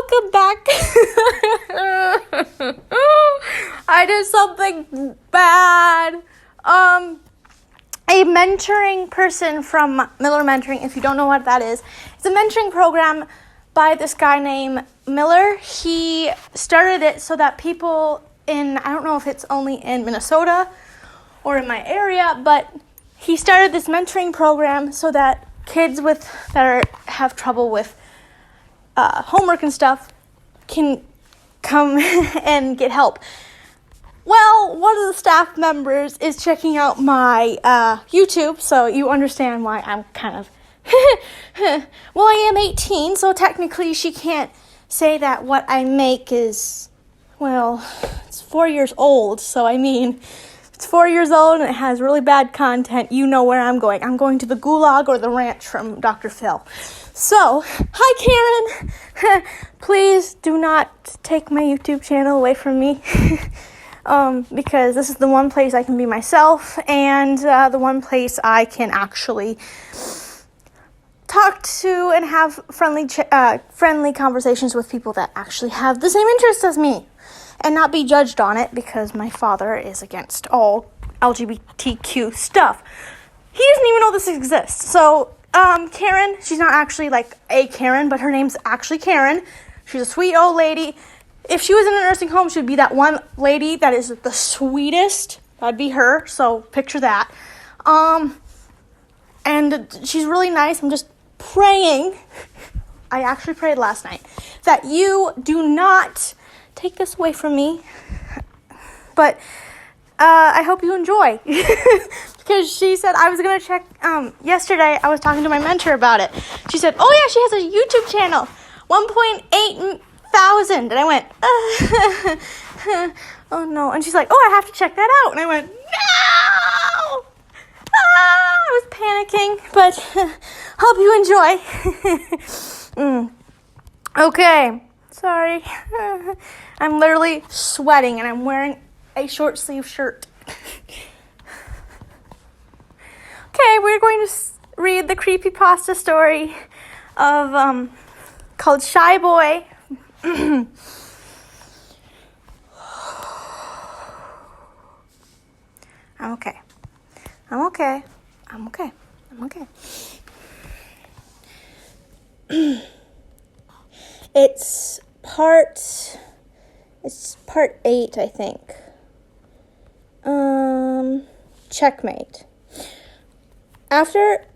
welcome back. I did something bad. A mentoring person from Miller Mentoring, if you don't know what that is, it's a mentoring program by this guy named Miller. He started it so that people I don't know if it's only in Minnesota or in my area, but he started this mentoring program so that kids have trouble with homework and stuff can come and get help. Well, one of the staff members is checking out my YouTube, so you understand why I'm kind of... Well, I am 18, so technically she can't say that what I make is, well, it's 4 years old, so I mean, it's 4 years old and it has really bad content. You know where I'm going. I'm going to the gulag or the ranch from Dr. Phil. So, hi Karen! Please do not take my YouTube channel away from me. Because this is the one place I can be myself, and the one place I can actually talk to and have friendly conversations with people that actually have the same interests as me, and not be judged on it because my father is against all LGBTQ stuff. He doesn't even know this exists. So, Karen, she's not actually like a Karen, but her name's actually Karen. She's a sweet old lady. If she was in a nursing home, she'd be that one lady that is the sweetest. That'd be her, so picture that. And she's really nice. I'm just praying. I actually prayed last night that you do not take this away from me. But I hope you enjoy. Because she said I was going to check. Yesterday, I was talking to my mentor about it. She said, oh yeah, she has a YouTube channel. 1.8 thousand, and I went, oh no, and she's like, oh, I have to check that out, and I went, no, I was panicking, but hope you enjoy. Okay, sorry, I'm literally sweating, and I'm wearing a short sleeve shirt. Okay, we're going to read the Creepypasta story of, called Shy Boy. I'm okay. It's part 8, I think. Checkmate. After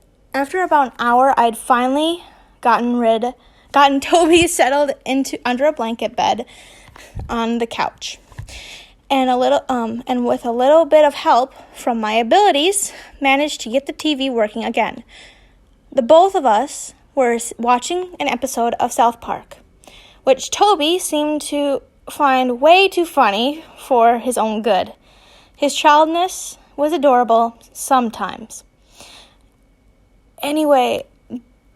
about an hour, I'd finally gotten Toby settled under a blanket bed on the couch, and with a little bit of help from my abilities, managed to get the TV working again. The both of us were watching an episode of South Park, which Toby seemed to find way too funny for his own good. His childness was adorable sometimes. Anyway,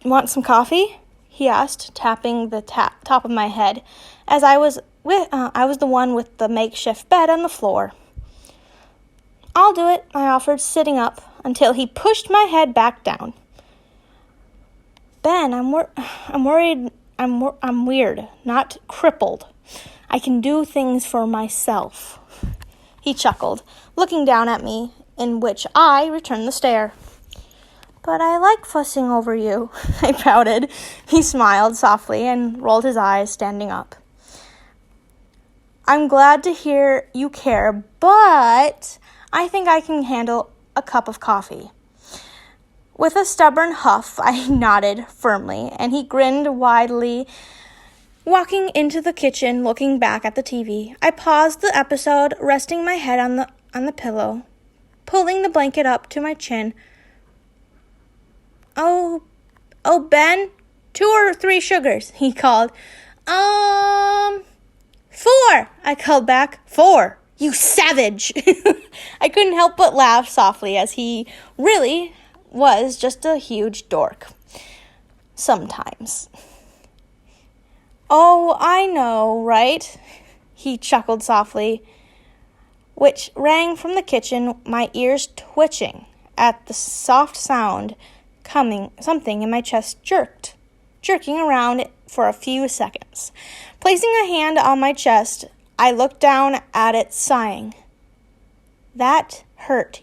want some coffee? He asked, tapping the top of my head, as I was the one with the makeshift bed on the floor. I'll do it, I offered, sitting up, until he pushed my head back down. Ben, I'm worried. I'm weird, not crippled. I can do things for myself. He chuckled, looking down at me, in which I returned the stare. But I like fussing over you, I pouted. He smiled softly and rolled his eyes, standing up. I'm glad to hear you care, but I think I can handle a cup of coffee. With a stubborn huff, I nodded firmly, and he grinned widely, walking into the kitchen, looking back at the TV. I paused the episode, resting my head on the pillow, pulling the blanket up to my chin. Oh, Ben, 2 or 3 sugars, he called. 4, I called back. 4, you savage. I couldn't help but laugh softly, as he really was just a huge dork. Sometimes. Oh, I know, right? He chuckled softly, which rang from the kitchen, my ears twitching at the soft sound. Something in my chest jerked. jerking around for a few seconds. Placing a hand on my chest, I looked down at it, sighing. That hurt.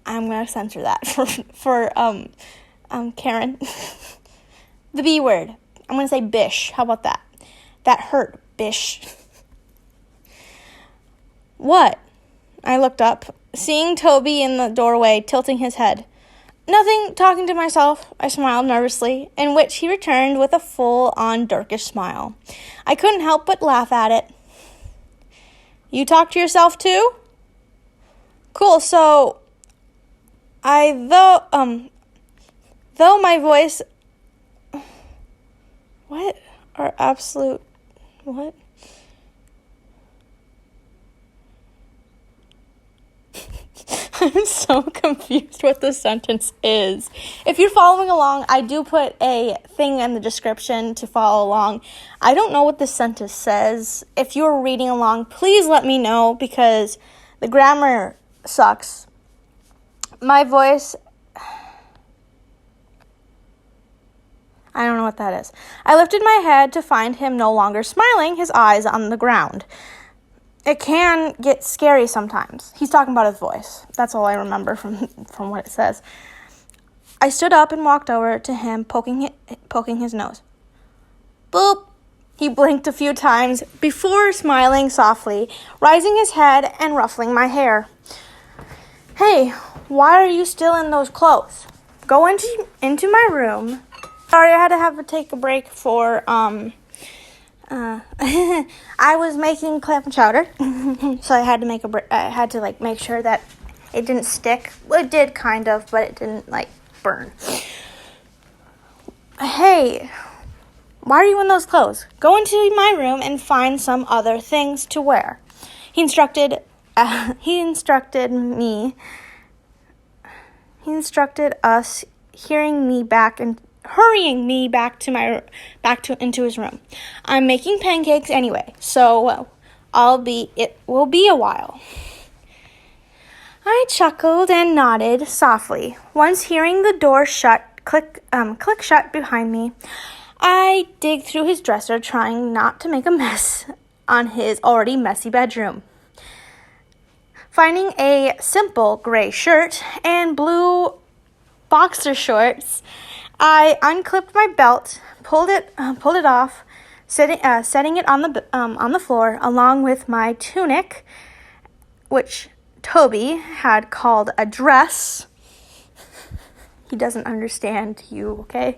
I'm going to censor that for Karen. The B word. I'm going to say bish. How about that? That hurt, bish. What? I looked up, seeing Toby in the doorway, tilting his head. Nothing, talking to myself, I smiled nervously, in which he returned with a full-on darkish smile. I couldn't help but laugh at it. You talk to yourself too? Cool, so though my voice, what are absolute, what? I'm so confused what the sentence is. If you're following along, I do put a thing in the description to follow along. I don't know what this sentence says. If you're reading along, please let me know because the grammar sucks. My voice, I don't know what that is. I lifted my head to find him no longer smiling, his eyes on the ground. It can get scary sometimes. He's talking about his voice. That's all I remember from what it says. I stood up and walked over to him, poking his nose. Boop! He blinked a few times before smiling softly, raising his head and ruffling my hair. Hey, why are you still in those clothes? Go into my room. Sorry, I had to take a break for I was making clam chowder, so I had to make sure that it didn't stick. Well, it did kind of, but it didn't burn. Hey, why are you in those clothes? Go into my room and find some other things to wear. He instructed us, hurrying me back into his room. I'm making pancakes anyway, so it will be a while. I chuckled and nodded softly. Once hearing the door click shut behind me, I digged through his dresser, trying not to make a mess on his already messy bedroom. Finding a simple gray shirt and blue boxer shorts, I unclipped my belt, pulled it off, setting it on the floor, along with my tunic, which Toby had called a dress. He doesn't understand you, okay?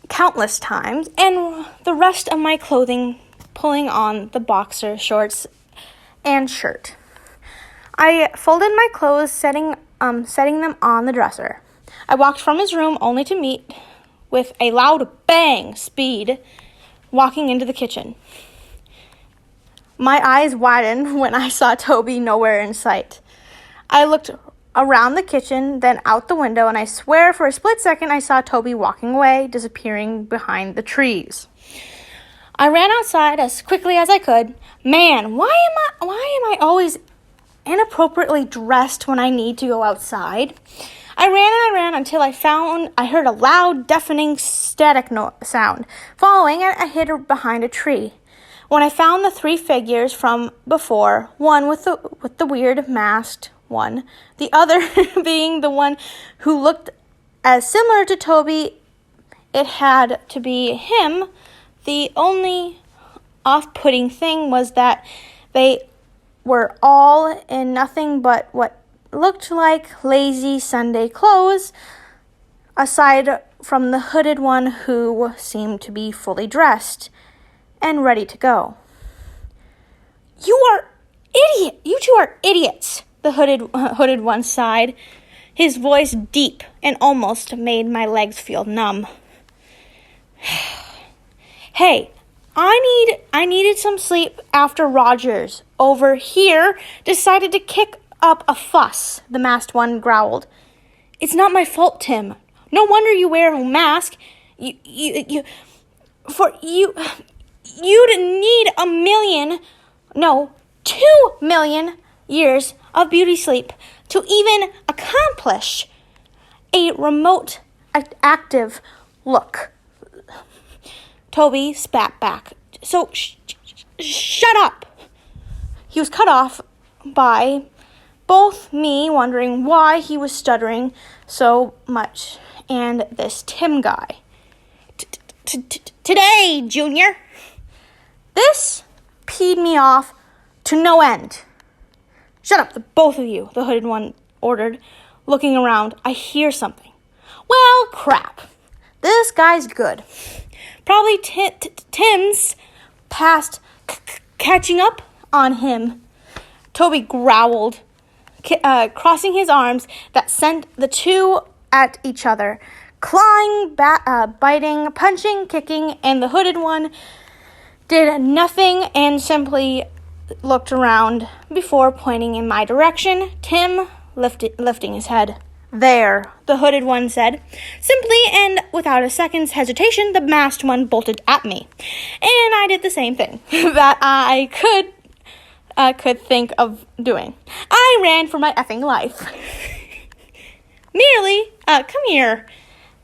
Countless times, and the rest of my clothing pulling on the boxer shorts and shirt. I folded my clothes, setting them on the dresser. I walked from his room only to meet with a loud bang speed walking into the kitchen. My eyes widened when I saw Toby nowhere in sight. I looked around the kitchen, then out the window, and I swear for a split second I saw Toby walking away, disappearing behind the trees. I ran outside as quickly as I could. Man, why am I always inappropriately dressed when I need to go outside? I ran until I heard a loud, deafening, static sound. Following it, I hid behind a tree. When I found the three figures from before, one with the weird masked one, the other being the one who looked as similar to Toby, it had to be him. The only off-putting thing was that they were all in nothing but what looked like lazy Sunday clothes, aside from the hooded one who seemed to be fully dressed and ready to go. You two are idiots, the hooded one sighed, his voice deep and almost made my legs feel numb. Hey, I needed some sleep after Rogers over here decided to kick up a fuss, the masked one growled. It's not my fault, Tim. No wonder you wear a mask. You'd need 2 million years of beauty sleep to even accomplish a remote, active look. Toby spat back. So, shut up. He was cut off by both me wondering why he was stuttering so much and this Tim guy. Today, Junior. This peed me off to no end. Shut up, the both of you, the hooded one ordered, looking around. I hear something. Well, crap. This guy's good. Probably Tim's past catching up on him. Toby growled, crossing his arms that sent the two at each other, clawing, biting, punching, kicking, and the hooded one did nothing and simply looked around before pointing in my direction. Tim lifting his head. There, the hooded one said. Simply and without a second's hesitation, the masked one bolted at me. And I did the same thing that I could think of doing. I ran for my effing life. Merely, come here.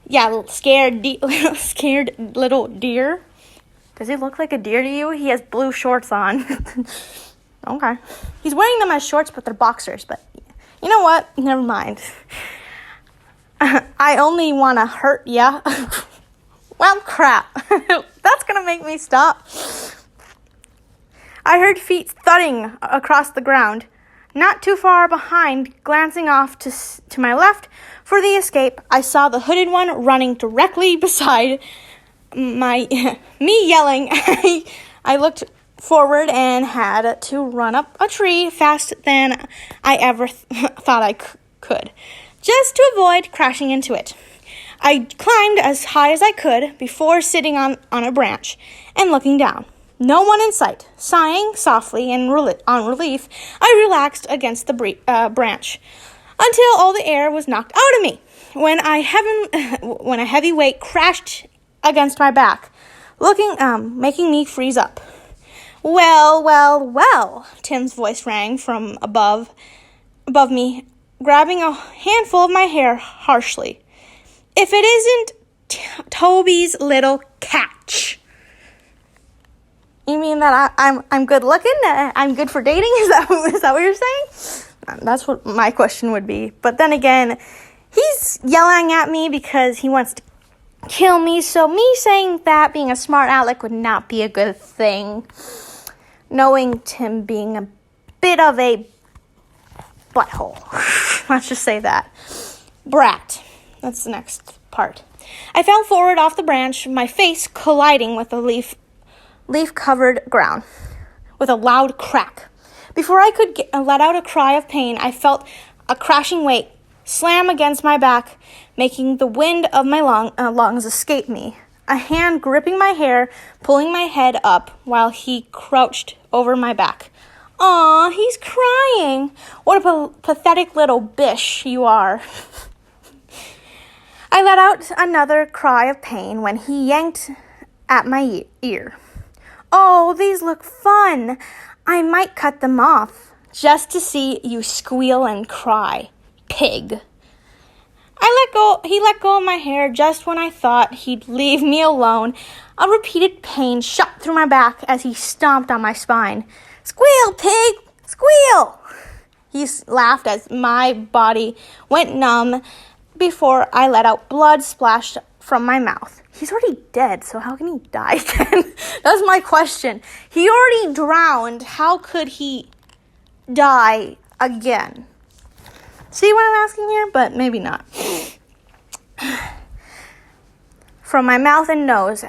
Yeah, little scared little deer. Does he look like a deer to you? He has blue shorts on. Okay. He's wearing them as shorts, but they're boxers. But you know what? Never mind. I only want to hurt ya. Well, crap. That's going to make me stop. I heard feet thudding across the ground. Not too far behind, glancing off to my left for the escape, I saw the hooded one running directly beside me yelling. I looked forward and had to run up a tree faster than I ever thought I could, just to avoid crashing into it. I climbed as high as I could before sitting on a branch and looking down. No one in sight. Sighing softly and on relief, I relaxed against the branch until all the air was knocked out of me. When a heavy weight crashed against my back, making me freeze up. Well, Tim's voice rang from above me, grabbing a handful of my hair harshly. If it isn't Toby's little catch. You mean that I'm good looking? I'm good for dating? Is that what you're saying? That's what my question would be. But then again, he's yelling at me because he wants to kill me. So me saying that, being a smart aleck, would not be a good thing. Knowing Tim being a bit of a butthole. Let's just say that. Brat. That's the next part. I fell forward off the branch, my face colliding with the leaf-covered ground with a loud crack. Before I could let out a cry of pain, I felt a crashing weight slam against my back, making the wind of my lungs escape me. A hand gripping my hair, pulling my head up while he crouched over my back. Aw, he's crying. What a pathetic little bish you are. I let out another cry of pain when he yanked at my ear. Oh, these look fun. I might cut them off just to see you squeal and cry. Pig. He let go of my hair just when I thought he'd leave me alone. A repeated pain shot through my back as he stomped on my spine. Squeal, pig! Squeal! He laughed as my body went numb before I let out blood splashed from my mouth. He's already dead, so how can he die again? That's my question. He already drowned. How could he die again? See what I'm asking here? But maybe not. From my mouth and nose,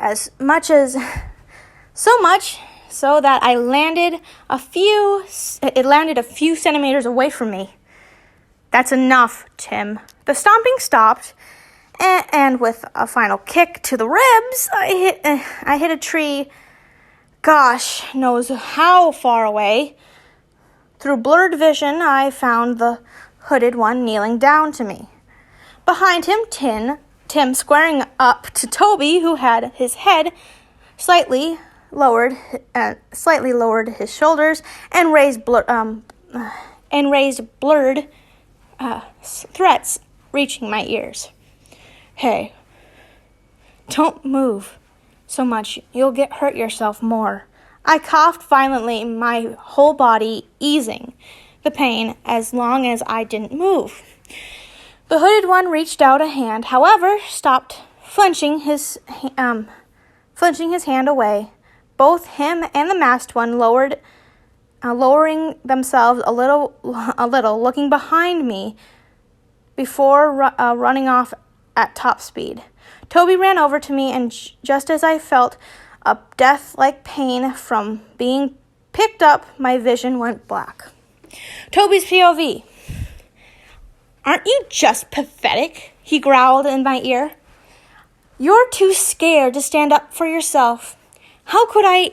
so much so that it landed a few centimeters away from me. That's enough, Tim. The stomping stopped, and with a final kick to the ribs, I hit a tree. Gosh knows how far away. Through blurred vision, I found the hooded one kneeling down to me. Behind him, Tim squaring up to Toby, who had his head slightly lowered his shoulders and raised blurred threats reaching my ears. "Hey, don't move so much. You'll hurt yourself more." I coughed violently, my whole body easing the pain as long as I didn't move. The hooded one reached out a hand, however, stopped, flinching his hand away. Both him and the masked one lowering themselves a little, looking behind me before running off at top speed. Toby ran over to me, and just as I felt a death-like pain from being picked up, my vision went black. Toby's POV. "Aren't you just pathetic?" he growled in my ear. "You're too scared to stand up for yourself. How could I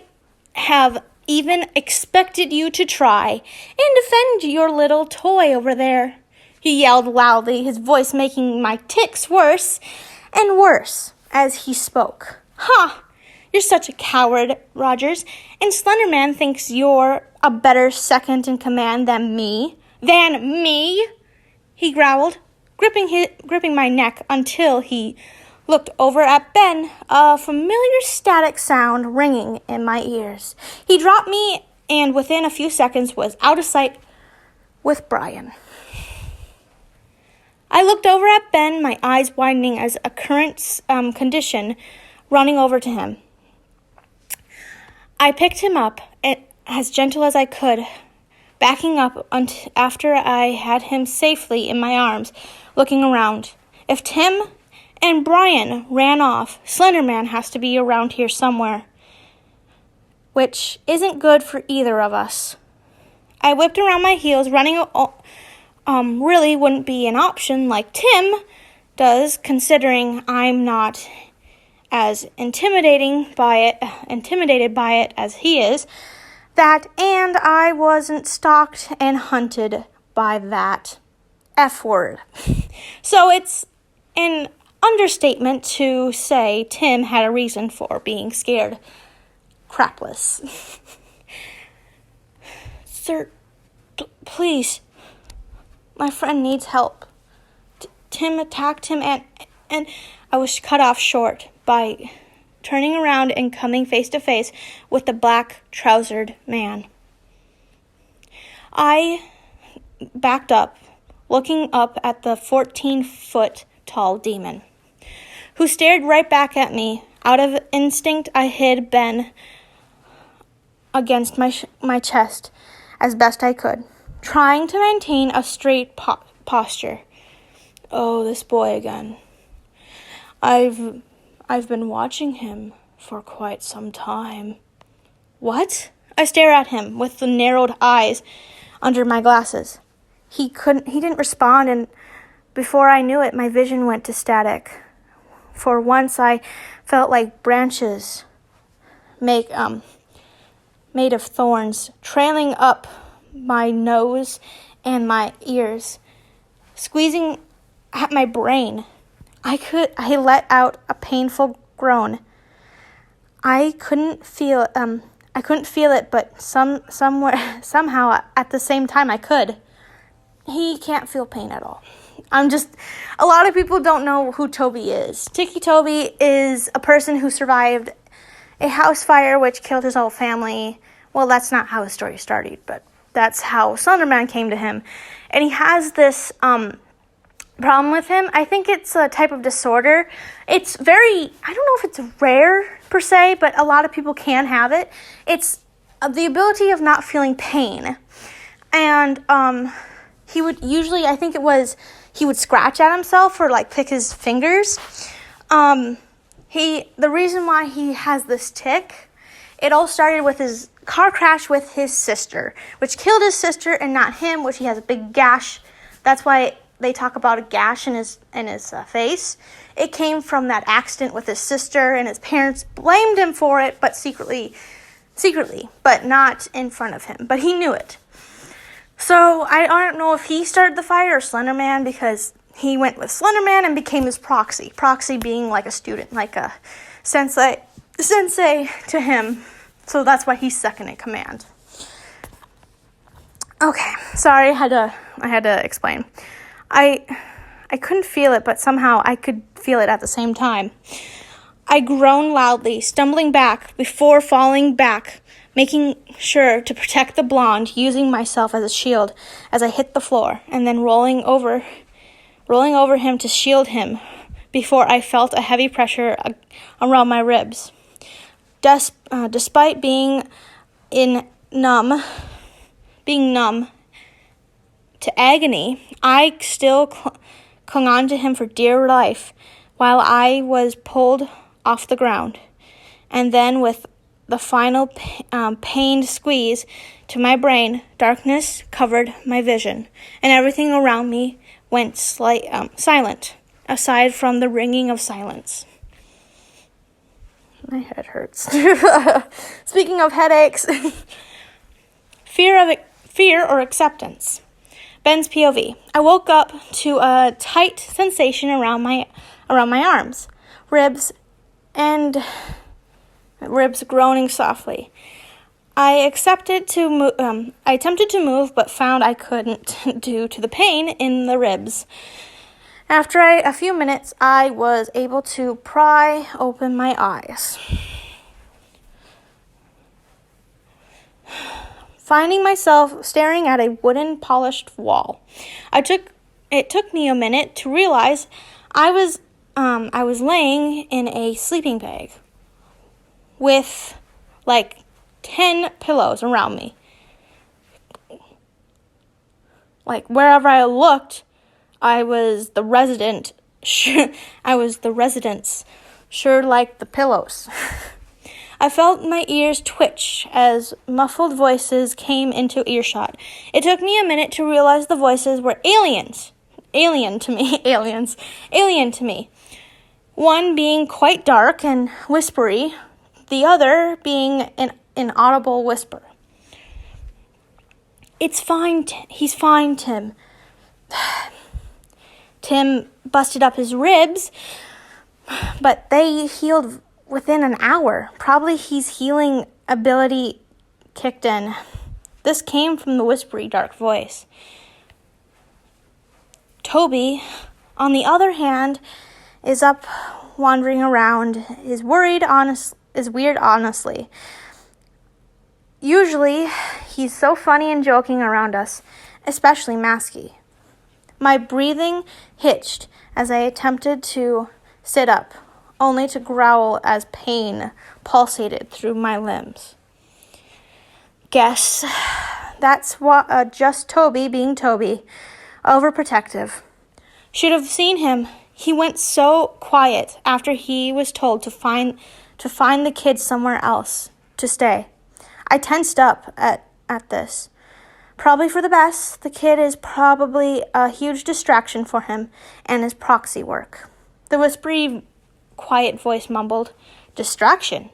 have even expected you to try and defend your little toy over there?" He yelled loudly, his voice making my tics worse and worse as he spoke. "Ha! You're such a coward, Rogers, and Slenderman thinks you're a better second in command than me." "Than me?" he growled, gripping my neck until he looked over at Ben, a familiar static sound ringing in my ears. He dropped me and within a few seconds was out of sight with Brian. I looked over at Ben, my eyes widening as a current condition running over to him. I picked him up as gentle as I could, backing up after I had him safely in my arms, looking around. If Tim and Brian ran off, Slenderman has to be around here somewhere, which isn't good for either of us. I whipped around my heels, running really wouldn't be an option like Tim does, considering I'm not as intimidated by it as he is. That, and I wasn't stalked and hunted by that F word. So it's an understatement to say Tim had a reason for being scared crapless. "Sir, please, my friend needs help. Tim attacked him and I was cut off short by turning around and coming face to face with the black-trousered man. I backed up, looking up at the 14-foot-tall demon, who stared right back at me. Out of instinct, I hid Ben against my chest as best I could, trying to maintain a straight posture. Oh, this boy again. I've been watching him for quite some time. What? I stare at him with the narrowed eyes under my glasses. He didn't respond, and before I knew it, my vision went to static. For once, I felt like branches made of thorns trailing up my nose and my ears, squeezing at my brain. I let out a painful groan. I couldn't feel it, but somehow at the same time I could. He can't feel pain at all. A lot of people don't know who Toby is. ticci Toby is a person who survived a house fire which killed his whole family. Well, that's not how his story started, but that's how Slenderman came to him. And he has this problem with him. I think it's a type of disorder. It's I don't know if it's rare per se, but a lot of people can have it. It's the ability of not feeling pain. And he would usually, I think it was, he would scratch at himself or like pick his fingers. The reason why he has this tic, it all started with his car crash with his sister, which killed his sister and not him, which he has a big gash. That's why they talk about a gash in his face. It came from that accident with his sister, and his parents blamed him for it, but secretly, but not in front of him. But he knew it. So I don't know if he started the fire or Slenderman, because he went with Slenderman and became his proxy. Proxy being like a student, like a sensei to him. So that's why he's second in command. Okay, sorry, I had to explain. I I couldn't feel it, but somehow I could feel it at the same time. I groaned loudly, stumbling back before falling back, making sure to protect the blonde, using myself as a shield as I hit the floor, and then rolling over him to shield him before I felt a heavy pressure around my ribs. Despite being numb to agony, I still clung on to him for dear life while I was pulled off the ground. And then with the final pained squeeze to my brain, darkness covered my vision, and everything around me went silent, aside from the ringing of silence. My head hurts. Speaking of headaches, fear or acceptance. Ben's POV. I woke up to a tight sensation around my arms, ribs groaning softly. I attempted to move, but found I couldn't due to the pain in the ribs. After a few minutes, I was able to pry open my eyes, finding myself staring at a wooden polished wall. It took me a minute to realize I was laying in a sleeping bag with like 10 pillows around me. Like wherever I looked, I was the residence, sure like the pillows. I felt my ears twitch as muffled voices came into earshot. It took me a minute to realize the voices were alien to me. One being quite dark and whispery, the other being an inaudible whisper. It's fine, he's fine, Tim. Tim busted up his ribs, but they healed within an hour. Probably his healing ability kicked in. This came from the whispery, dark voice. Toby, on the other hand, is up wandering around, is weird, honestly. Usually, he's so funny and joking around us, especially Masky. My breathing hitched as I attempted to sit up, only to growl as pain pulsated through my limbs. Guess that's what just Toby being Toby, overprotective. Should have seen him. He went so quiet after he was told to find the kids somewhere else to stay. I tensed up at this. Probably for the best. The kid is probably a huge distraction for him and his proxy work. The whispery, quiet voice mumbled, "Distraction?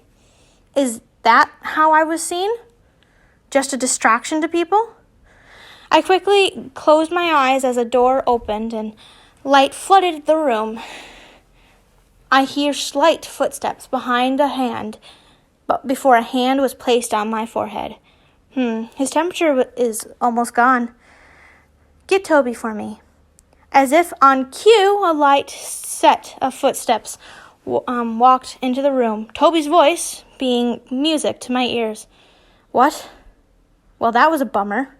Is that how I was seen? Just a distraction to people?" I quickly closed my eyes as a door opened and light flooded the room. I hear slight footsteps behind a hand, but before a hand was placed on my forehead. His temperature is almost gone. Get Toby for me. As if on cue, a light set of footsteps walked into the room, Toby's voice being music to my ears. What? Well, that was a bummer.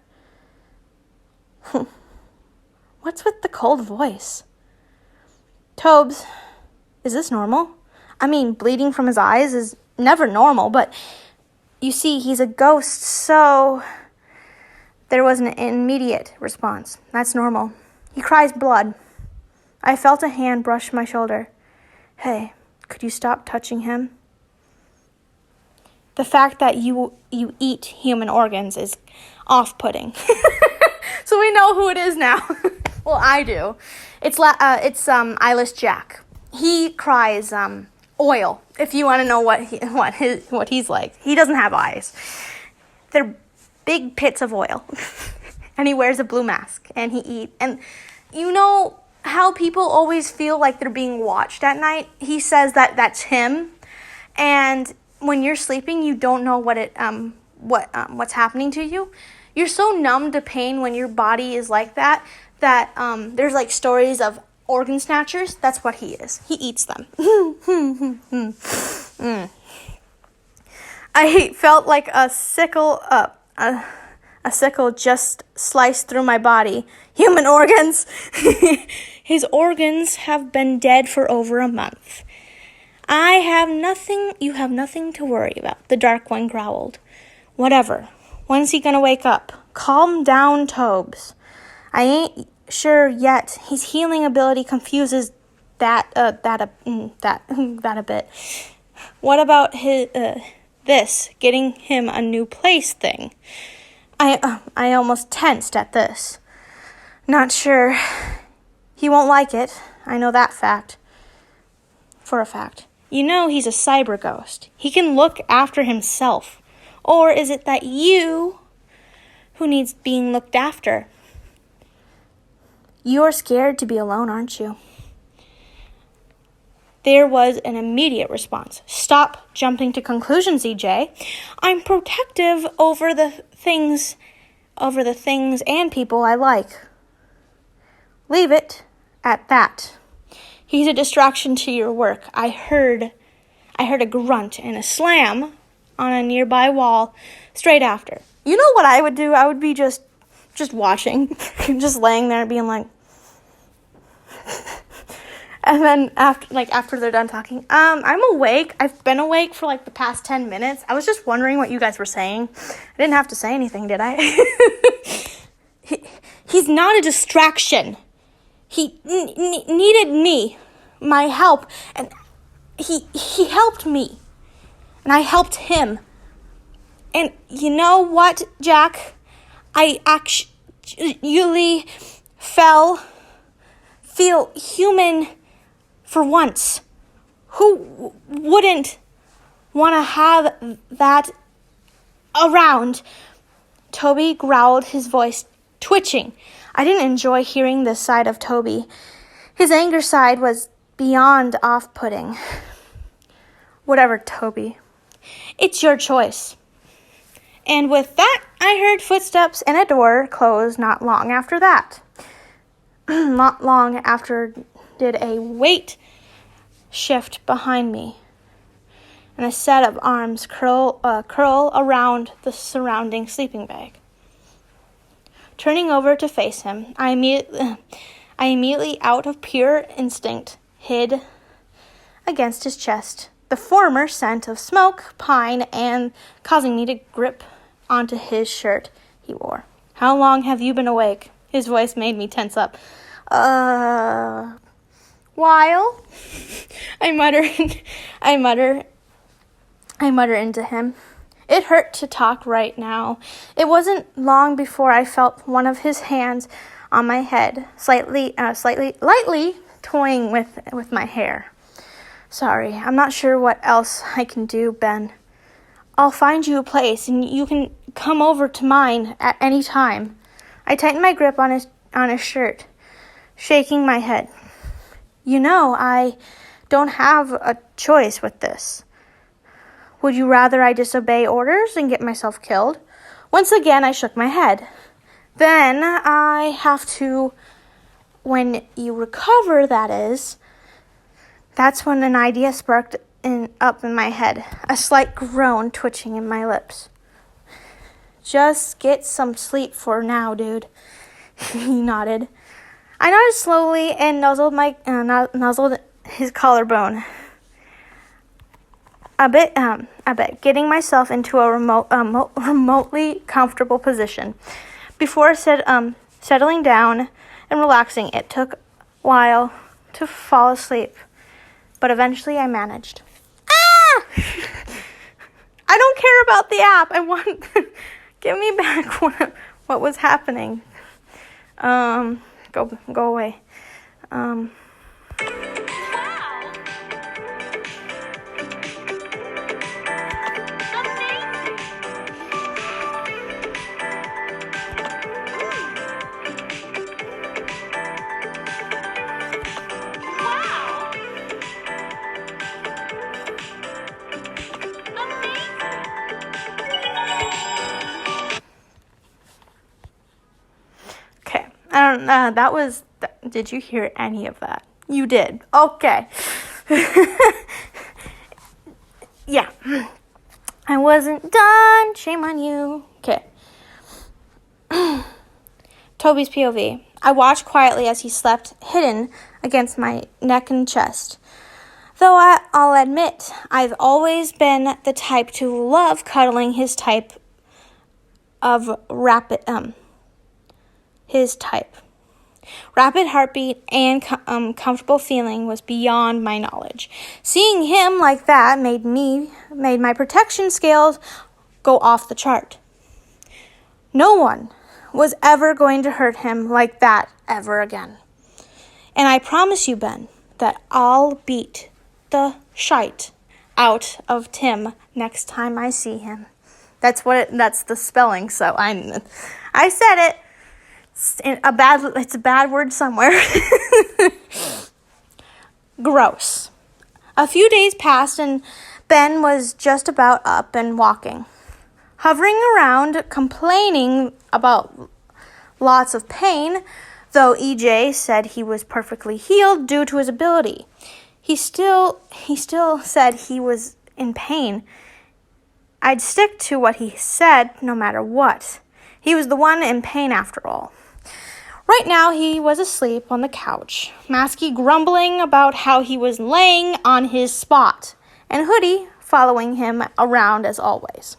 What's with the cold voice? Tobes, is this normal? I mean, bleeding from his eyes is never normal, but you see, he's a ghost, so there was an immediate response. That's normal. He cries blood. I felt a hand brush my shoulder. Hey, could you stop touching him? The fact that you eat human organs is off-putting. So we know who it is now. Well, I do. It's Eyeless Jack. He cries oil. If you want to know what he's like, he doesn't have eyes. They're big pits of oil, and he wears a blue mask, and he eats. And you know how people always feel like they're being watched at night. He says that that's him, and when you're sleeping, you don't know what's happening to you. You're so numb to pain when your body is like that. There's like stories of organ snatchers. That's what he is. He eats them. I felt like a sickle just sliced through my body. Human organs. His organs have been dead for over a month. You have nothing to worry about, the Dark One growled. Whatever. When's he gonna wake up? Calm down, Tobes. I ain't sure yet. His healing ability confuses that a bit. What about this getting him a new place thing? I almost tensed at this. Not sure. He won't like it. I know that fact. For a fact. You know he's a cyber ghost. He can look after himself. Or is it that you who needs being looked after? You're scared to be alone, aren't you? There was an immediate response. Stop jumping to conclusions, EJ. I'm protective over the things and people I like. Leave it at that. He's a distraction to your work. I heard a grunt and a slam on a nearby wall straight after. You know what I would do? I would be just watching, just laying there being like, and then after they're done talking, I'm awake. I've been awake for like the past 10 minutes. I was just wondering what you guys were saying. I didn't have to say anything, did I? He's not a distraction. He needed me, my help, and he helped me, and I helped him. And you know what, Jack? I actually feel human for once. Who wouldn't want to have that around? Toby growled, his voice twitching. I didn't enjoy hearing this side of Toby. His anger side was beyond off-putting. Whatever, Toby. It's your choice. And with that, I heard footsteps and a door close not long after that. Not long after did a weight shift behind me, and a set of arms curl around the surrounding sleeping bag. Turning over to face him, I immediately, out of pure instinct, hid against his chest the former scent of smoke, pine, and causing me to grip onto his shirt he wore. How long have you been awake? His voice made me tense up. While I mutter into him. It hurt to talk right now. It wasn't long before I felt one of his hands on my head, lightly toying with my hair. Sorry, I'm not sure what else I can do, Ben. I'll find you a place, and you can come over to mine at any time. I tightened my grip on his shirt, shaking my head. You know, I don't have a choice with this. Would you rather I disobey orders and get myself killed? Once again, I shook my head. Then I have to, when you recover, that is. That's when an idea sparked up in my head, a slight groan twitching in my lips. Just get some sleep for now, dude. He nodded. I nodded slowly and nuzzled his collarbone. A bit, getting myself into a remotely comfortable position. Before settling down and relaxing, it took a while to fall asleep, but eventually I managed. Ah! I don't care about the app. I want give me back what was happening. Go away. That was Did you hear any of that? You did. Okay. Yeah. I wasn't done. Shame on you. Okay. Toby's POV. I watched quietly as he slept, hidden against my neck and chest. Though I'll admit, I've always been the type to love cuddling his type. Rapid heartbeat and comfortable feeling was beyond my knowledge. Seeing him like that made my protection scales go off the chart. No one was ever going to hurt him like that ever again. And I promise you, Ben, that I'll beat the shite out of Tim next time I see him. That's the spelling, so I said it. It's a bad word somewhere. Gross. A few days passed and Ben was just about up and walking. Hovering around, complaining about lots of pain, though EJ said he was perfectly healed due to his ability. He still said he was in pain. I'd stick to what he said no matter what. He was the one in pain after all. Right now, he was asleep on the couch, Masky grumbling about how he was laying on his spot, and Hoodie following him around as always.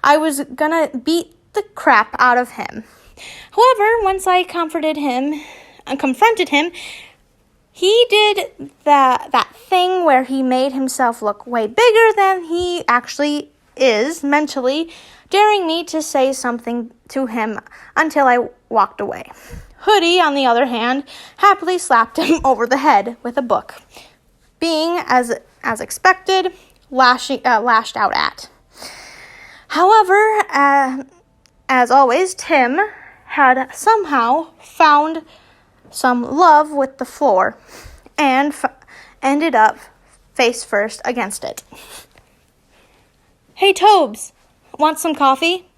I was gonna beat the crap out of him. However, once I confronted him, he did that thing where he made himself look way bigger than he actually is mentally, daring me to say something to him until I walked away. Hoodie, on the other hand, happily slapped him over the head with a book, being, as expected, lashed out at. However, as always, Tim had somehow found some love with the floor and ended up face first against it. "Hey, Tobes, want some coffee?"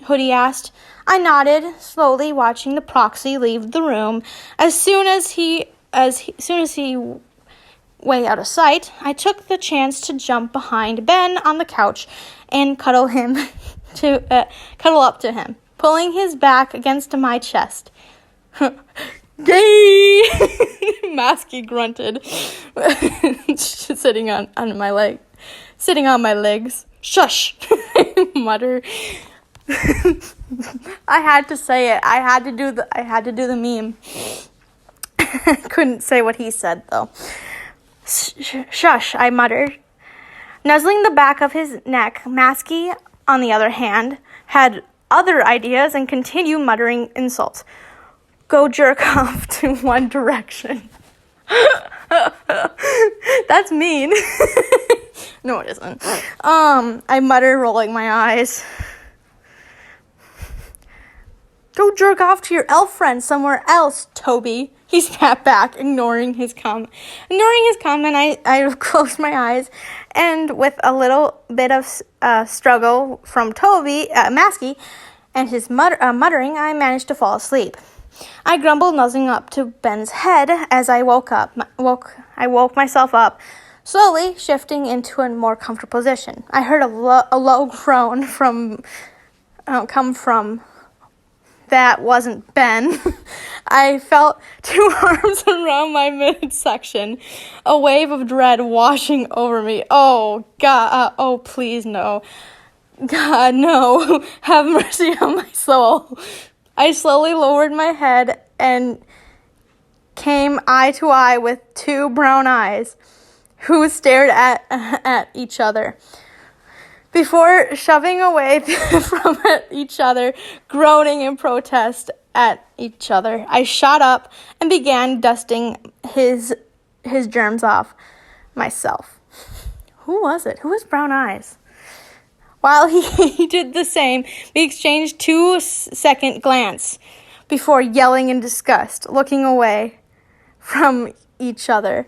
Hoodie asked. I nodded, slowly watching the proxy leave the room. As soon as he way out of sight, I took the chance to jump behind Ben on the couch and cuddle up to him, pulling his back against my chest. "Gay!" Masky grunted, sitting on my legs. "Shush!" I muttered. I had to say it. I had to do the meme. I couldn't say what he said though. "Shush," I muttered. Nuzzling the back of his neck, Masky, on the other hand, had other ideas and continued muttering insults. "Go jerk off to One Direction." That's mean. No, it isn't. I muttered, rolling my eyes. "Go jerk off to your elf friend somewhere else, Toby," he snapped back, ignoring his comment. I closed my eyes, and with a little bit of struggle from Masky, and his muttering, I managed to fall asleep. I grumbled, nuzzling up to Ben's head as I woke myself up, slowly shifting into a more comfortable position. I heard a low groan come from. That wasn't Ben. I felt two arms around my midsection, a wave of dread washing over me. Oh, God. Oh, please, no. God, no. Have mercy on my soul. I slowly lowered my head and came eye to eye with two brown eyes who stared at each other. Before shoving away from each other, groaning in protest at each other, I shot up and began dusting his germs off myself. Who was it? Who was Brown Eyes? While he did the same, we exchanged 2-second glance before yelling in disgust, looking away from each other.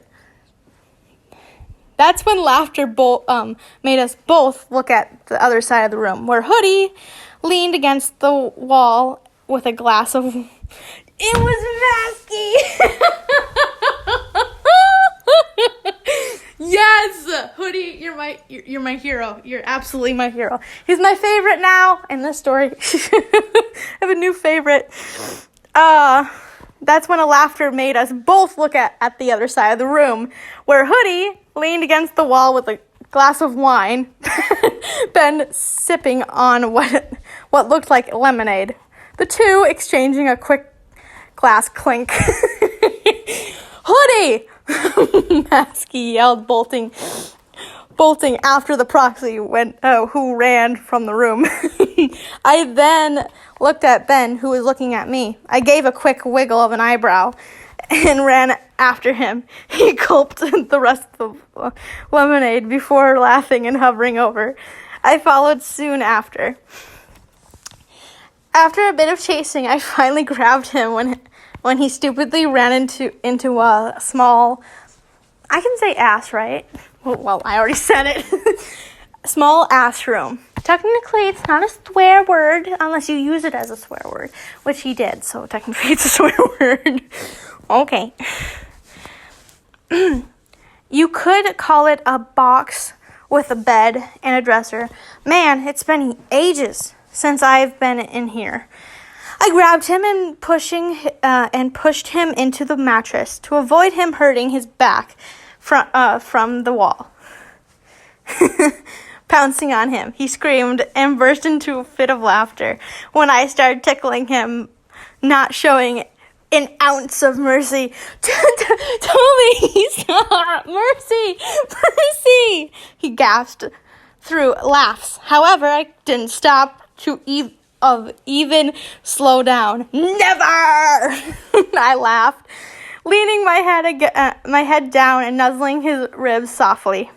That's when laughter made us both look at the other side of the room, where Hoodie leaned against the wall with a glass of It was Masky. Yes, Hoodie, you're my hero. You're absolutely my hero. He's my favorite now in this story. I have a new favorite. That's when a laughter made us both look at the other side of the room, where Hoodie leaned against the wall with a glass of wine, been sipping on what looked like lemonade. The two exchanging a quick glass clink. Hoodie! Masky yelled, bolting after the proxy who ran from the room. I then looked at Ben, who was looking at me. I gave a quick wiggle of an eyebrow and ran after him. He gulped the rest of the lemonade before laughing and hovering over. I followed soon after. After a bit of chasing, I finally grabbed him when he stupidly ran into a small, I can say ass, right? Well, I already said it. Small ass room. Technically, it's not a swear word unless you use it as a swear word, which he did, so technically it's a swear word. Okay. You could call it a box with a bed and a dresser. Man, it's been ages since I've been in here. I grabbed him and pushed him into the mattress to avoid him hurting his back from the wall. Pouncing on him, he screamed and burst into a fit of laughter when I started tickling him, not showing an ounce of mercy. Toby, stop! Mercy! Mercy! He gasped through laughs. However, I didn't stop to even slow down. Never! I laughed, leaning my head down and nuzzling his ribs softly.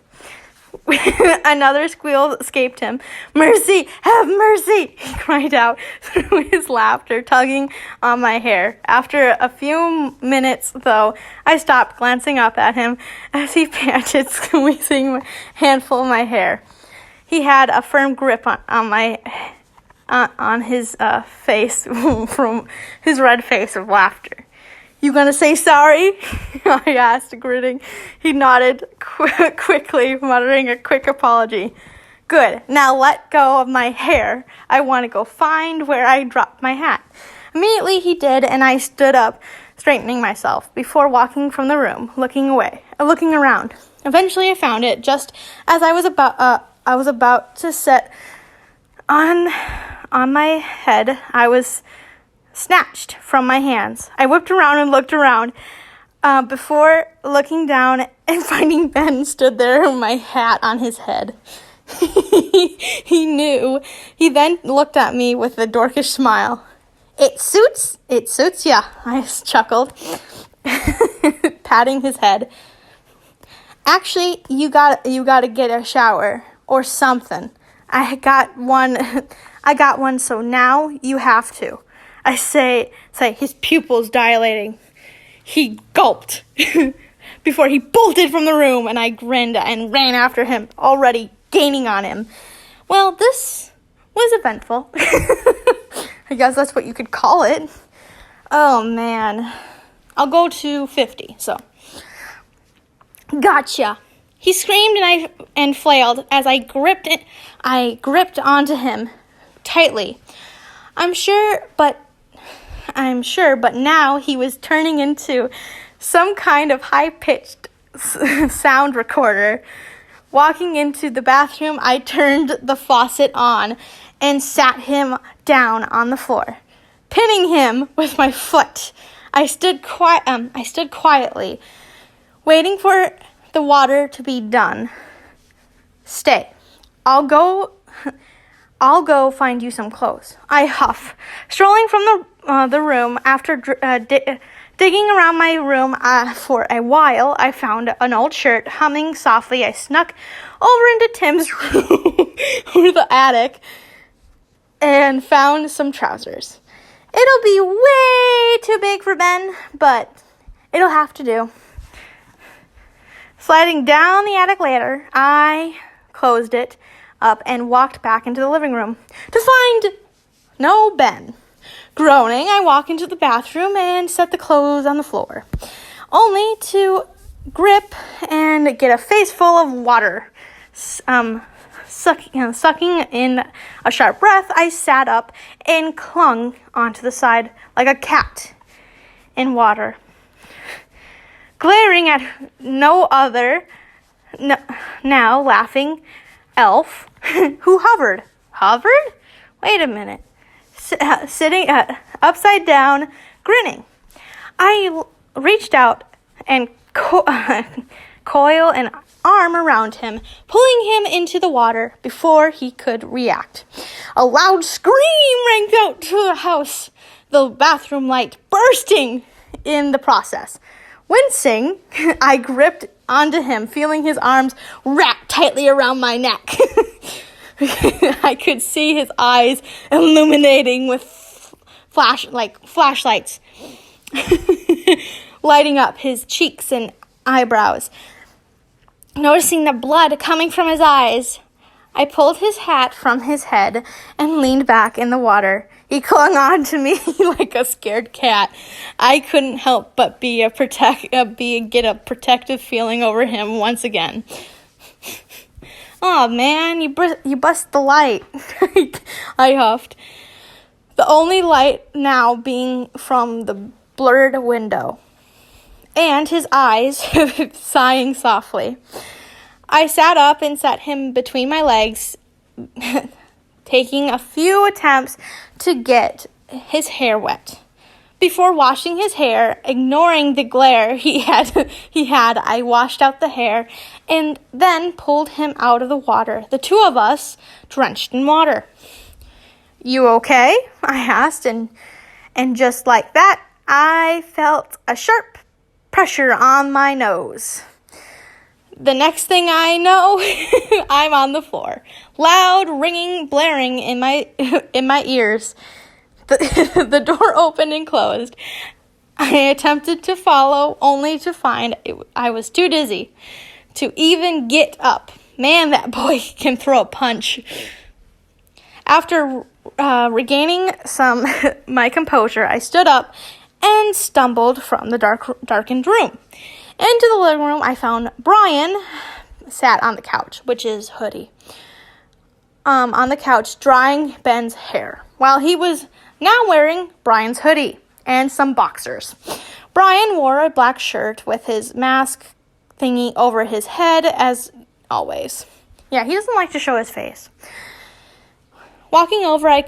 Another squeal escaped him. Mercy! Have mercy! He cried out through his laughter, tugging on my hair. After a few minutes, though, I stopped, glancing up at him as he panted, squeezing a handful of my hair. He had a firm grip on his face from his red face of laughter. You gonna say sorry? I asked, grinning. He nodded quickly, muttering a quick apology. Good. Now let go of my hair. I want to go find where I dropped my hat. Immediately he did, and I stood up, straightening myself before walking from the room, looking around. Eventually I found it, just as I was about to set on my head. I was snatched from my hands. I whipped around and looked around before looking down and finding Ben stood there with my hat on his head. He knew. He then looked at me with a dorkish smile. It suits ya, I chuckled, patting his head. Actually, you gotta get a shower or something. I got one, so now you have to. I say, his pupils dilating. He gulped before he bolted from the room, and I grinned and ran after him, already gaining on him. Well, this was eventful. I guess that's what you could call it. Oh, man. I'll go to 50, so. Gotcha. He screamed and flailed as I gripped onto him tightly. I'm sure, but now he was turning into some kind of high-pitched sound recorder. Walking into the bathroom, I turned the faucet on and sat him down on the floor, pinning him with my foot. I stood quietly, waiting for the water to be done. Stay. I'll go find you some clothes. I huff, strolling from the room. After digging around my room for a while, I found an old shirt. Humming softly, I snuck over into Tim's room or the attic and found some trousers. It'll be way too big for Ben, but it'll have to do. Sliding down the attic ladder, I closed it up and walked back into the living room to find no Ben. Groaning, I walk into the bathroom and set the clothes on the floor, only to grip and get a face full of water. Sucking in a sharp breath, I sat up and clung onto the side like a cat in water, glaring at no other now laughing elf who hovered. Hovered? Wait a minute. Sitting upside down, grinning. I reached out and coiled an arm around him, pulling him into the water before he could react. A loud scream rang out to the house, the bathroom light bursting in the process. Wincing, I gripped onto him, feeling his arms wrapped tightly around my neck. I could see his eyes illuminating with flashlights, lighting up his cheeks and eyebrows. Noticing the blood coming from his eyes, I pulled his hat from his head and leaned back in the water. He clung on to me like a scared cat. I couldn't help but get a protective feeling over him once again. Oh man, you bust the light, I huffed. The only light now being from the blurred window, and his eyes sighing softly. I sat up and set him between my legs, taking a few attempts to get his hair wet. Before washing his hair, ignoring the glare he had, I washed out the hair and then pulled him out of the water, the two of us drenched in water. You okay? I asked, and just like that, I felt a sharp pressure on my nose. The next thing I know, I'm on the floor, loud ringing, blaring in my ears. The door opened and closed. I attempted to follow, only to find I was too dizzy to even get up. Man, that boy can throw a punch. After regaining my composure, I stood up and stumbled from the darkened room. Into the living room, I found Brian sat on the couch, which is Hoodie, on the couch drying Ben's hair, while he was now wearing Brian's hoodie and some boxers. Brian wore a black shirt with his mask thingy over his head, as always. Yeah, he doesn't like to show his face. Walking over, I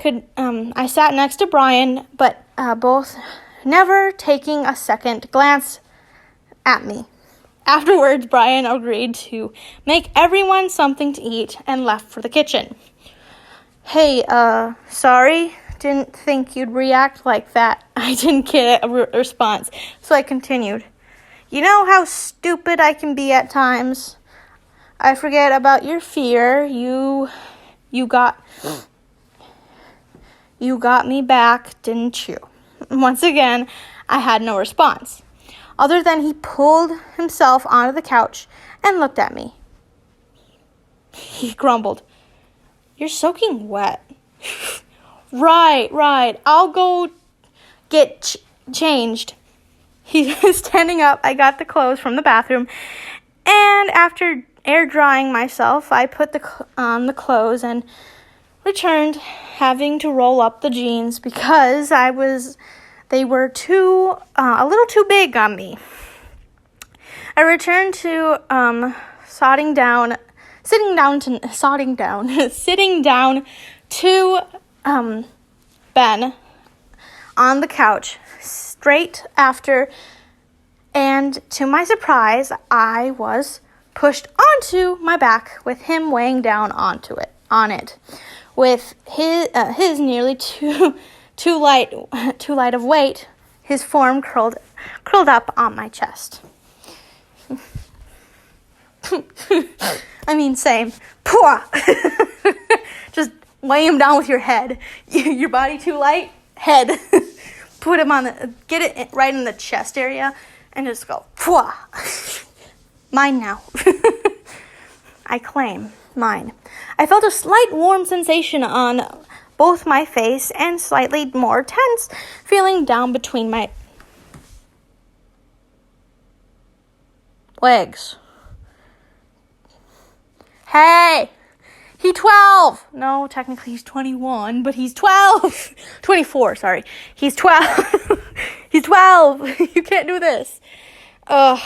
sat next to Brian, but both never taking a second glance at me. Afterwards, Brian agreed to make everyone something to eat and left for the kitchen. Hey, sorry, didn't think you'd react like that. I didn't get a response, so I continued. You know how stupid I can be at times. I forget about your fear. You got me back, didn't you? Once again, I had no response, other than he pulled himself onto the couch and looked at me. He grumbled, "You're soaking wet." Right. I'll go get changed. He was standing up. I got the clothes from the bathroom, and after air drying myself, I put on the clothes and returned, having to roll up the jeans because they were a little too big on me. I returned to sitting down to Ben on the couch straight after, and to my surprise, I was pushed onto my back with him weighing down on it, with his nearly too light of weight, his form curled up on my chest. I mean, same. Just weigh him down with your head. Your body too light? Head. Put him get it right in the chest area, and just go, Pwah. Mine now. I claim mine. I felt a slight warm sensation on both my face and slightly more tense feeling down between my legs. Hey! He's 12! No, technically he's 21, but he's 12! 24, sorry. He's 12. He's 12! You can't do this. Ugh.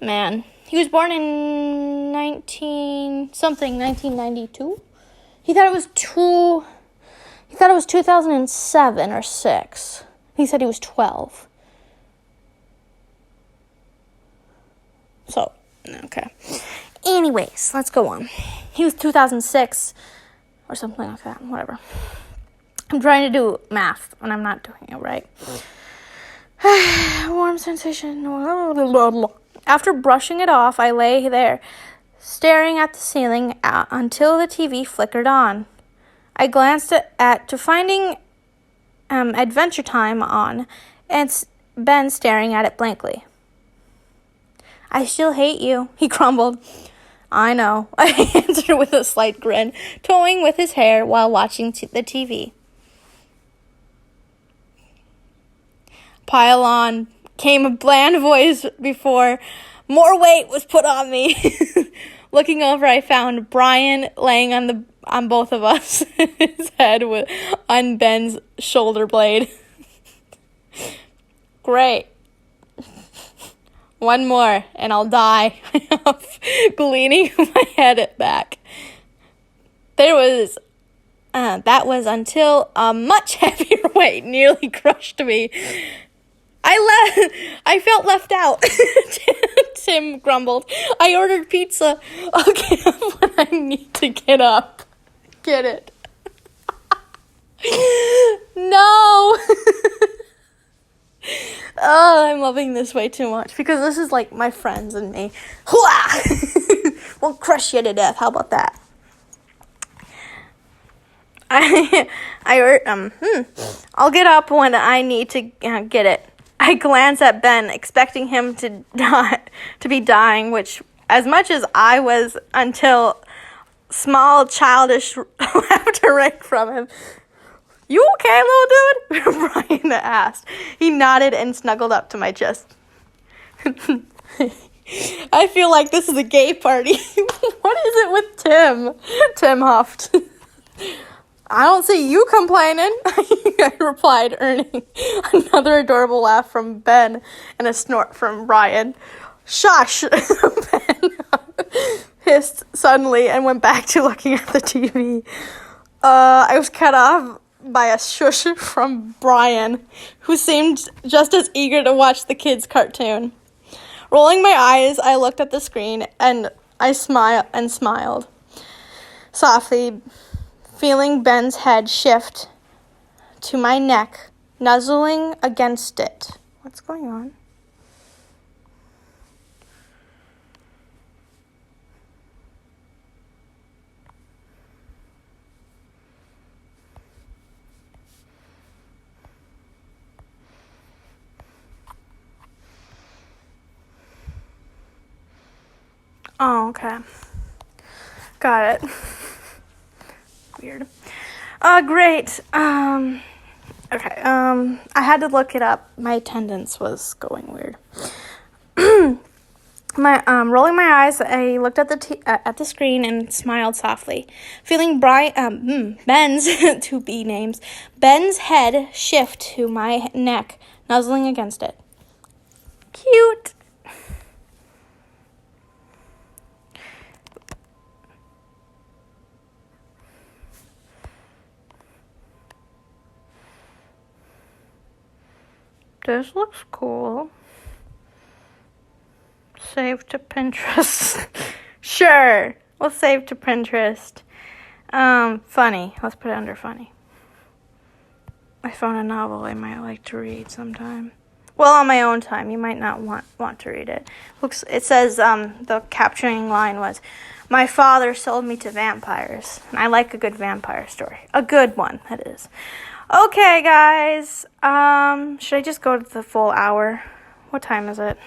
Man. He was born in 1992? He thought it was 2007 or 6. He said he was 12. So, okay. Anyways, let's go on. He was 2006 or something like that. Whatever. I'm trying to do math and I'm not doing it right. Warm sensation. After brushing it off, I lay there, staring at the ceiling until the TV flickered on. I glanced to finding Adventure Time on, and Ben staring at it blankly. I still hate you, he grumbled. I know, I answered with a slight grin, toying with his hair while watching the TV. Pile on, came a bland voice before more weight was put on me. Looking over, I found Brian laying on both of us, his head on Ben's shoulder blade. Great. One more, and I'll die. Leaning my head back. That was until a much heavier weight nearly crushed me. I felt left out. Tim grumbled. I ordered pizza. I'll get up when I need to get up. Get it? No. Oh, I'm loving this way too much because this is like my friends and me. We'll crush you to death. How about that? I'll get up when I need to get it. I glance at Ben, expecting him to be dying, which, as much as I was, until small, childish laughter rang from him. You okay, little dude? Brian asked. He nodded and snuggled up to my chest. I feel like this is a gay party. What is it with Tim? Tim huffed. I don't see you complaining, I replied, earning another adorable laugh from Ben and a snort from Brian. Shush, Ben hissed suddenly and went back to looking at the TV. I was cut off by a shush from Brian, who seemed just as eager to watch the kids' cartoon. Rolling my eyes, I looked at the screen and I smiled softly, feeling Ben's head shift to my neck, nuzzling against it. What's going on? Oh, okay. Got it. Weird. Great. Okay. I had to look it up. My attendance was going weird. Rolling my eyes, I looked at the screen and smiled softly, feeling Ben's two B names. Ben's head shift to my neck, nuzzling against it. Cute. This looks cool. Save to Pinterest. Sure. We'll save to Pinterest. Funny. Let's put it under funny. I found a novel I might like to read sometime. Well, on my own time. You might not want to read it. It says, the capturing line was, my father sold me to vampires. And I like a good vampire story. A good one, that is. Okay, guys. Should I just go to the full hour? What time is it?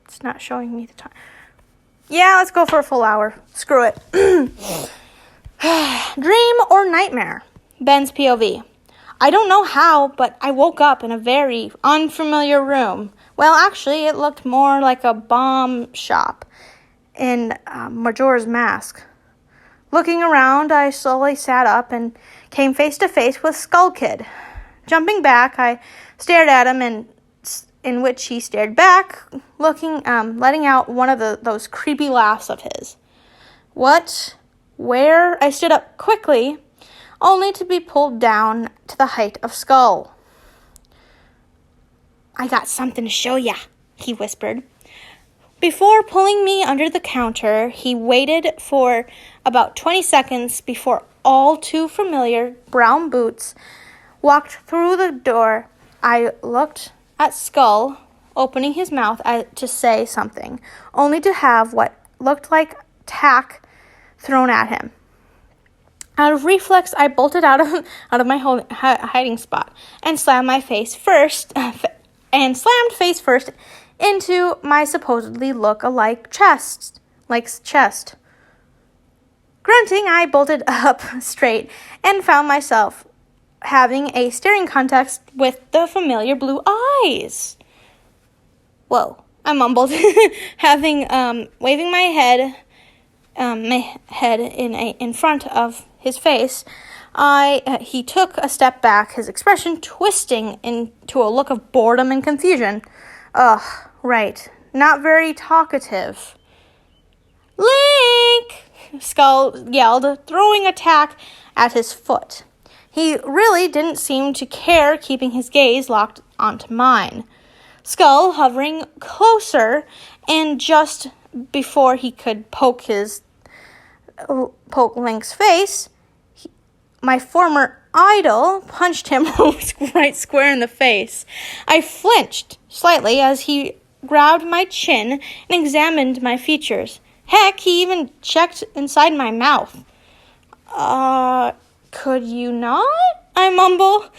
It's not showing me the time. Yeah, let's go for a full hour. Screw it. Dream or nightmare? Ben's POV. I don't know how, but I woke up in a very unfamiliar room. Well, actually, it looked more like a bomb shop in Majora's Mask. Looking around, I slowly sat up and came face to face with Skull Kid. Jumping back, I stared at him, and in which he stared back, letting out one of those creepy laughs of his. What? Where? I stood up quickly, only to be pulled down to the height of Skull. I got something to show ya, he whispered. Before pulling me under the counter, he waited for about 20 seconds before all too familiar brown boots walked through the door. I looked at Skull, opening his mouth to say something, only to have what looked like tack thrown at him. Out of reflex, I bolted out of my hiding spot and slammed face first into my supposedly look-alike chest. Grunting, I bolted up straight and found myself having a staring contest with the familiar blue eyes. Whoa, I mumbled, waving my head in front of his face. He took a step back, his expression twisting into a look of boredom and confusion. Ugh, right. Not very talkative. Link! Skull yelled, throwing a tack at his foot. He really didn't seem to care, keeping his gaze locked onto mine. Skull hovering closer, and just before he could poke Link's face, my former idol punched him right square in the face. I flinched slightly as he grabbed my chin and examined my features. Heck, he even checked inside my mouth. Could you not? I mumbled.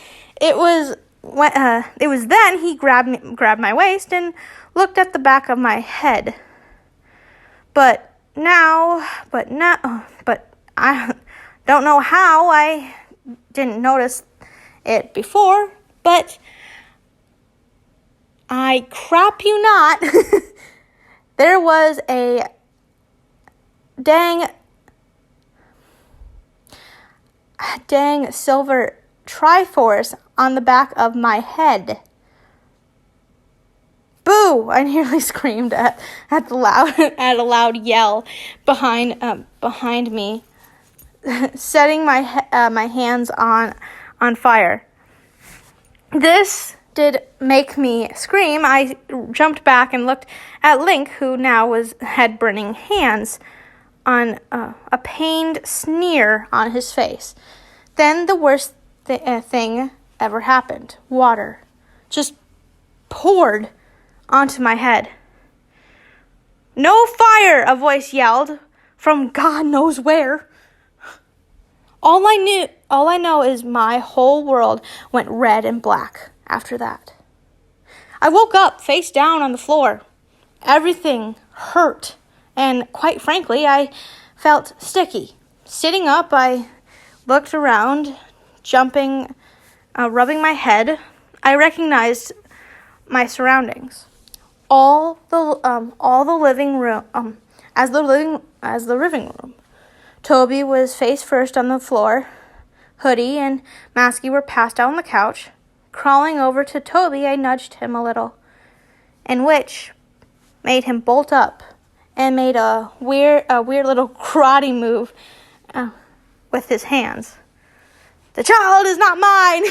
It was then he grabbed my waist and looked at the back of my head. But I don't know how I didn't notice it before, but I crap you not. There was a dang silver Triforce on the back of my head. Boo! I nearly screamed at a loud yell behind me, setting my hands on fire. This did make me scream. I jumped back and looked at Link, who now had burning hands, on a pained sneer on his face. Then the worst thing ever happened. Water just poured onto my head. No fire! A voice yelled from God knows where. All I know is my whole world went red and black after that. I woke up face down on the floor. Everything hurt, and quite frankly, I felt sticky. Sitting up, I looked around, rubbing my head. I recognized my surroundings. All the living room, as the living room. Toby was face first on the floor. Hoodie and Masky were passed out on the couch. Crawling over to Toby, I nudged him a little, in which made him bolt up and made a weird little karate move with his hands. The child is not mine,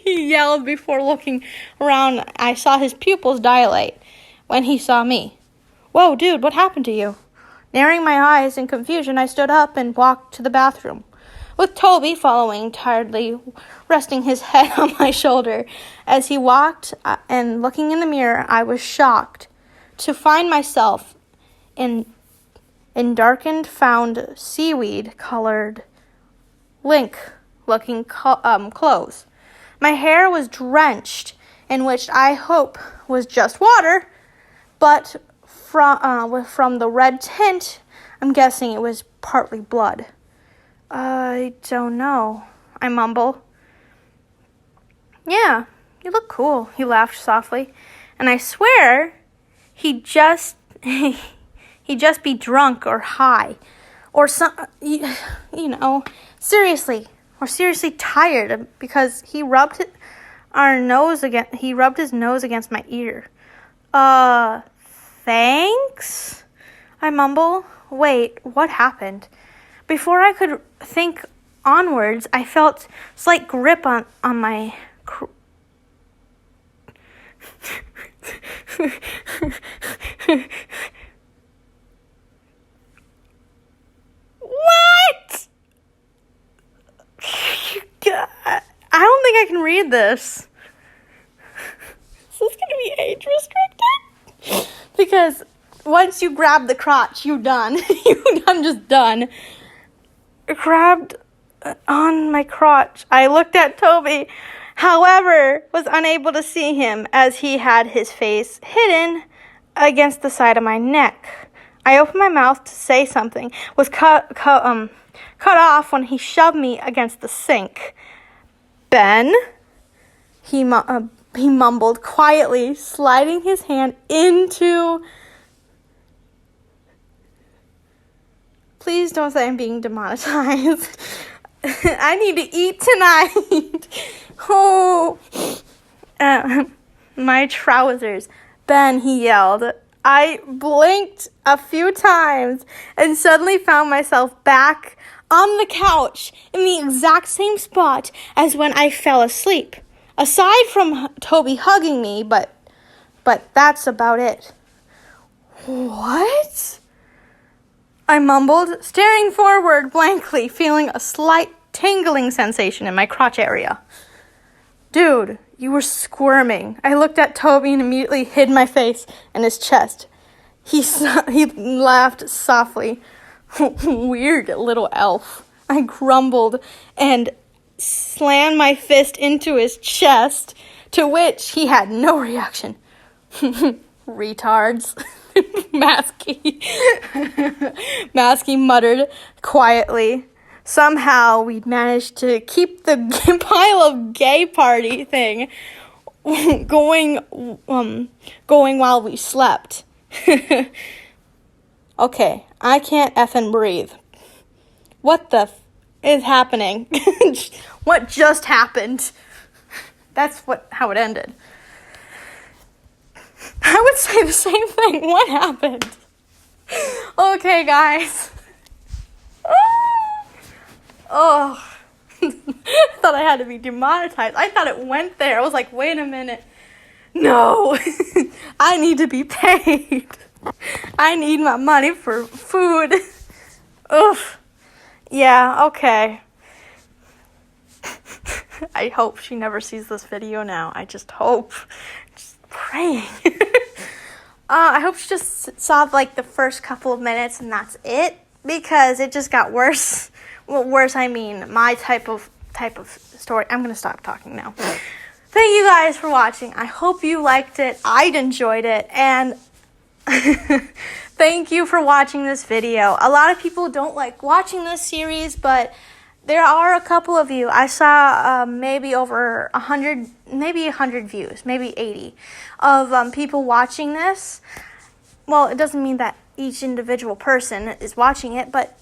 he yelled before looking around. I saw his pupils dilate when he saw me. Whoa, dude, what happened to you? Narrowing my eyes in confusion, I stood up and walked to the bathroom, with Toby following, tiredly resting his head on my shoulder. As he walked and looking in the mirror, I was shocked to find myself in darkened, found seaweed-colored Link-looking clothes. My hair was drenched, in which I hope was just water, but from the red tint, I'm guessing it was partly blood. I don't know, I mumble. Yeah, you look cool, he laughed softly. And I swear, he'd just be drunk or high. Or seriously tired because he rubbed his nose against my ear. Thanks? I mumble. Wait, what happened? Before I could think onwards, I felt slight grip on my What? I don't think I can read this. Is this going to be age restricted? Because once you grab the crotch, you're done. I'm just done. Grabbed on my crotch. I looked at Toby, however, was unable to see him as he had his face hidden against the side of my neck. I opened my mouth to say something, was cut off when he shoved me against the sink. Ben, he mumbled quietly, sliding his hand into... Please don't say I'm being demonetized. I need to eat tonight. Oh, my trousers. Ben, he yelled. I blinked a few times and suddenly found myself back on the couch in the exact same spot as when I fell asleep. Aside from Toby hugging me, but that's about it. What? I mumbled, staring forward blankly, feeling a slight tingling sensation in my crotch area. Dude, you were squirming. I looked at Toby and immediately hid my face in his chest. He laughed softly. Weird little elf. I grumbled and slammed my fist into his chest, to which he had no reaction. Retards. Masky muttered quietly. Somehow we'd managed to keep the pile of gay party thing going while we slept. Okay, I can't effing breathe. What the is happening? What just happened? That's how it ended. I would say the same thing. What happened? Okay, guys. Oh. I thought I had to be demonetized. I thought it went there. I was like, wait a minute. No. I need to be paid. I need my money for food. Ugh. Yeah, okay. I hope she never sees this video now. I just hope. Just praying. I hope she just saw like the first couple of minutes and that's it, because it just got worse. Well, worse, I mean my type of story. I'm gonna stop talking now. Thank you guys for watching. I hope you liked it. I enjoyed it, and thank you for watching this video. A lot of people don't like watching this series, but there are a couple of you. I saw maybe over 100, maybe 100 views, maybe 80 of people watching this. Well, it doesn't mean that each individual person is watching it, but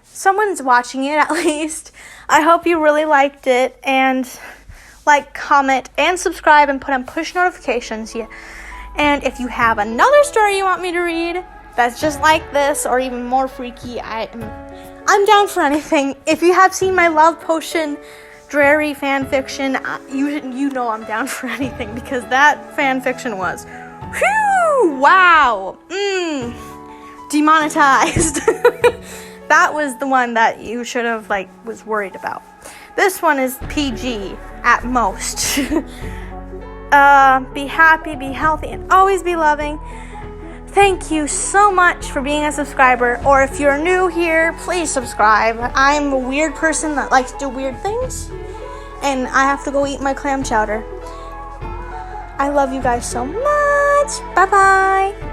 someone's watching it at least. I hope you really liked it, and like, comment, and subscribe, and put on push notifications. Yeah. And if you have another story you want me to read that's just like this or even more freaky, I'm down for anything. If you have seen my Love Potion Dreary fan fiction, you know I'm down for anything, because that fan fiction was, whew, wow, demonetized. That was the one that you should have was worried about. This one is PG at most. Be happy, be healthy, and always be loving. Thank you so much for being a subscriber, or if you're new here, please subscribe. I'm a weird person that likes to do weird things, and I have to go eat my clam chowder. I love you guys so much. Bye-bye.